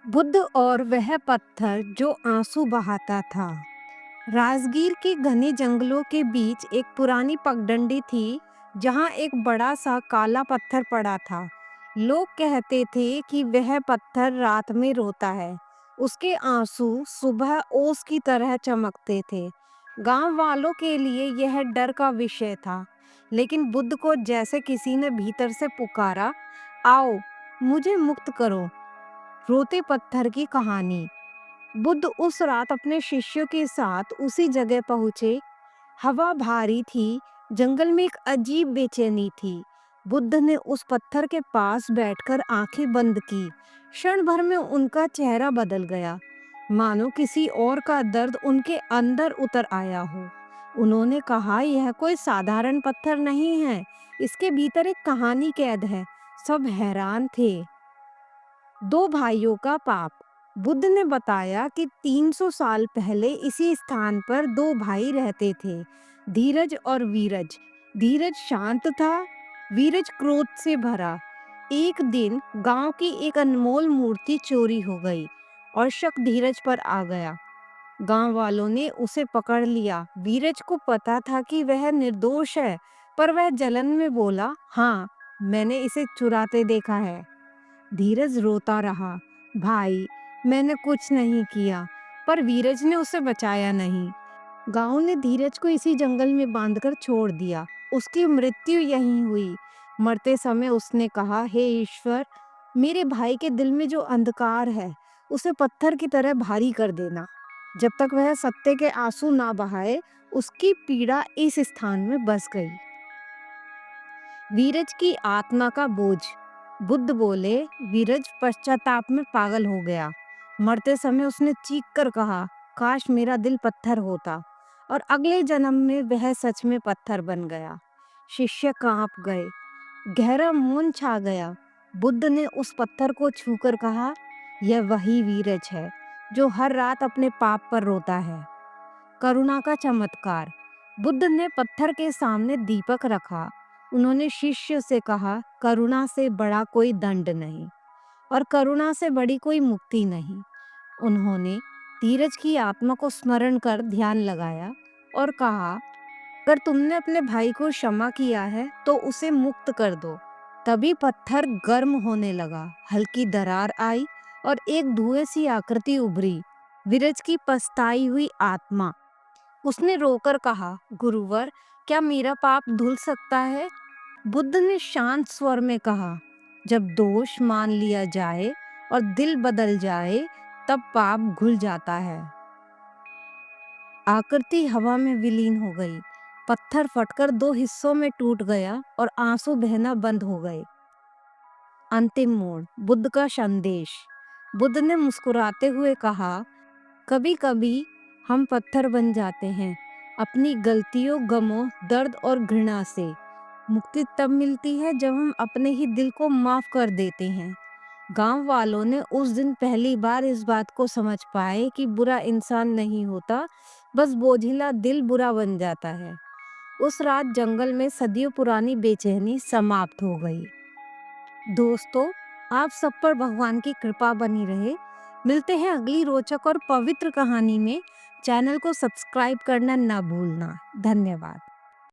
बुद्ध और वह पत्थर जो आंसू बहाता था। राजगीर के घने जंगलों के बीच एक पुरानी पगडंडी थी, जहां एक बड़ा सा काला पत्थर पड़ा था। लोग कहते थे कि वह पत्थर रात में रोता है। उसके आंसू सुबह ओस की तरह चमकते थे। गांव वालों के लिए यह डर का विषय था, लेकिन बुद्ध को जैसे किसी ने भीतर से पुकारा, आओ, मुझे मुक्त करो। रोते पत्थर की कहानी। बुद्ध उस रात अपने शिष्यों के साथ उसी जगह पहुंचे। हवा भारी थी, जंगल में एक अजीब बेचैनी थी। बुद्ध ने उस पत्थर के पास बैठकर आंखें बंद की। क्षण भर में उनका चेहरा बदल गया, मानो किसी और का दर्द उनके अंदर उतर आया हो। उन्होंने कहा, यह कोई साधारण पत्थर नहीं है, इसके भीतर एक कहानी कैद है। सब हैरान थे। दो भाइयों का पाप। बुद्ध ने बताया कि 300 साल पहले इसी स्थान पर दो भाई रहते थे, धीरज और वीरज। धीरज शांत था, वीरज क्रोध से भरा। एक दिन गांव की एक अनमोल मूर्ति चोरी हो गई और शक धीरज पर आ गया। गांव वालों ने उसे पकड़ लिया। वीरज को पता था कि वह निर्दोष है, पर वह जलन में बोला, हाँ, मैंने इसे चुराते देखा है। धीरज रोता रहा, भाई, मैंने कुछ नहीं किया। पर वीरज ने उसे बचाया नहीं। गांव ने धीरज को इसी जंगल में बांधकर छोड़ दिया। उसकी मृत्यु यहीं हुई। मरते समय उसने कहा, हे ईश्वर, मेरे भाई के दिल में जो अंधकार है उसे पत्थर की तरह भारी कर देना। जब तक वह सत्य के आंसू ना बहाए, उसकी पीड़ा इस स्थान में बस गई। वीरज की आत्मा का बोझ। बुद्ध बोले, वीरज पश्चाताप में पागल हो गया। मरते समय उसने चीख कर कहा, काश मेरा दिल पत्थर होता। और अगले जन्म में वह सच में पत्थर बन गया। शिष्य कांप गए, गहरा मौन छा गया। बुद्ध ने उस पत्थर को छूकर कहा, यह वही वीरज है जो हर रात अपने पाप पर रोता है। करुणा का चमत्कार। बुद्ध ने पत्थर के सामने दीपक रखा। उन्होंने शिष्य से कहा, करुणा से बड़ा कोई दंड नहीं और करुणा से बड़ी कोई मुक्ति नहीं। उन्होंने धीरज की आत्मा को स्मरण कर ध्यान लगाया और कहा, अगर तुमने अपने भाई को क्षमा किया है तो उसे मुक्त कर दो। तभी पत्थर गर्म होने लगा, हल्की दरार आई और एक धुएं सी आकृति उभरी, वीरज की पछताई हुई आत्मा। उसने रोकर कहा, गुरुवर, क्या मेरा पाप धुल सकता है? बुद्ध ने शांत स्वर में कहा, जब दोष मान लिया जाए और दिल बदल जाए, तब पाप घुल जाता है। आकृति हवा में विलीन हो गई। पत्थर फटकर दो हिस्सों में टूट गया और आंसू बहना बंद हो गए। अंतिम मोड़। बुद्ध का संदेश। बुद्ध ने मुस्कुराते हुए कहा, कभी कभी हम पत्थर बन जाते हैं, अपनी गलतियों, गमों, दर्द और घृणा से। मुक्ति तब मिलती है जब हम अपने ही दिल को माफ कर देते हैं। गांव वालों ने उस दिन पहली बार इस बात को समझ पाए कि बुरा इंसान नहीं होता, बस बोझिला दिल बुरा बन जाता है। उस रात जंगल में सदियों पुरानी बेचैनी समाप्त हो गई। दोस्तों, आप सब पर भगवान की कृपा बनी रहे। मिलते हैं अगली रोचक और पवित्र कहानी में। चैनल को सब्सक्राइब करना ना भूलना। धन्यवाद।